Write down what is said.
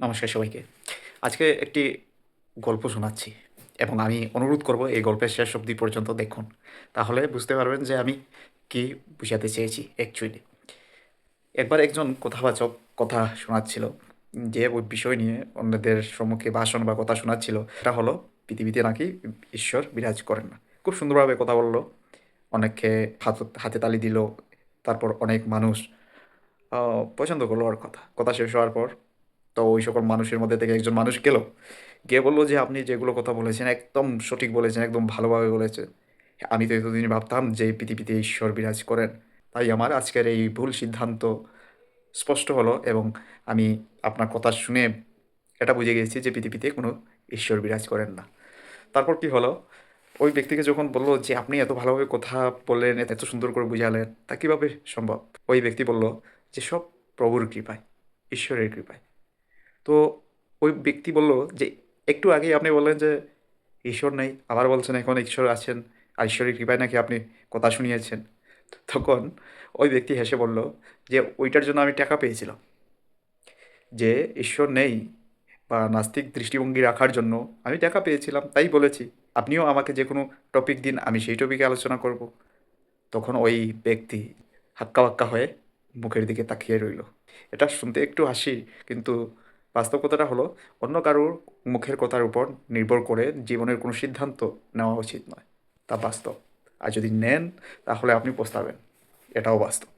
নমস্কার সবাইকে। আজকে একটি গল্প শোনাচ্ছি এবং আমি অনুরোধ করব এই গল্পের শেষ অবধি পর্যন্ত দেখুন। তাহলে বুঝতে পারবেন যে আমি কী বুঝাতে চেয়েছি অ্যাকচুয়ালি। একবার একজন কথাবাচক কথা শোনাচ্ছিল, যে ওই বিষয় নিয়ে অন্যদের সম্মুখে ভাষণ বা কথা শোনাচ্ছিল। এটা হলো পৃথিবীতে নাকি ঈশ্বর বিরাজ করেন না। খুব সুন্দরভাবে কথা বলল, অনেককে হাতে তালি দিল। তারপর অনেক মানুষ পছন্দ করলো ওর কথা। কথা শেষ হওয়ার পর তো ওই সকল মানুষের মধ্যে থেকে একজন মানুষ গেল, গিয়ে বললো যে আপনি যেগুলো কথা বলেছেন একদম সঠিক বলেছেন, একদম ভালোভাবে বলেছেন। আমি তো এতদিন ভাবতাম যে পৃথিবীতে ঈশ্বর বিরাজ করেন, তাই আমার আজকের এই ভুল সিদ্ধান্ত স্পষ্ট হলো এবং আমি আপনার কথা শুনে এটা বুঝে গেছি যে পৃথিবীতে কোনো ঈশ্বর বিরাজ করেন না। তারপর কি হলো, ওই ব্যক্তিকে যখন বললো যে আপনি এত ভালোভাবে কথা বললেন, এত সুন্দর করে বুঝালেন, তা কীভাবে সম্ভব? ওই ব্যক্তি বলল যে সব প্রভুর কৃপায়, ঈশ্বরের কৃপায়। তো ওই ব্যক্তি বলল যে একটু আগেই আপনি বললেন যে ঈশ্বর নেই, আবার বলছেন এখন ঈশ্বর আছেন, আর ঈশ্বরের কৃপায় নাকি আপনি কথা শুনিয়েছেন। তখন ওই ব্যক্তি হেসে বলল যে ওইটার জন্য আমি টাকা পেয়েছিলাম, যে ঈশ্বর নেই বা নাস্তিক দৃষ্টিভঙ্গি রাখার জন্য আমি টাকা পেয়েছিলাম, তাই বলেছি। আপনিও আমাকে যে কোনো টপিক দিন, আমি সেই টপিকে আলোচনা করব। তখন ওই ব্যক্তি হাক্কা বাক্কা হয়ে মুখের দিকে তাকিয়ে রইল। এটা শুনতে একটু হাসি, কিন্তু বাস্তব কথাটা হলো অন্য কারোর মুখের কথার উপর নির্ভর করে জীবনের কোনো সিদ্ধান্ত নেওয়া উচিত নয়। তা বাস্তব। আর যদি নেন তাহলে আপনি পস্তাবেন, এটাও বাস্তব।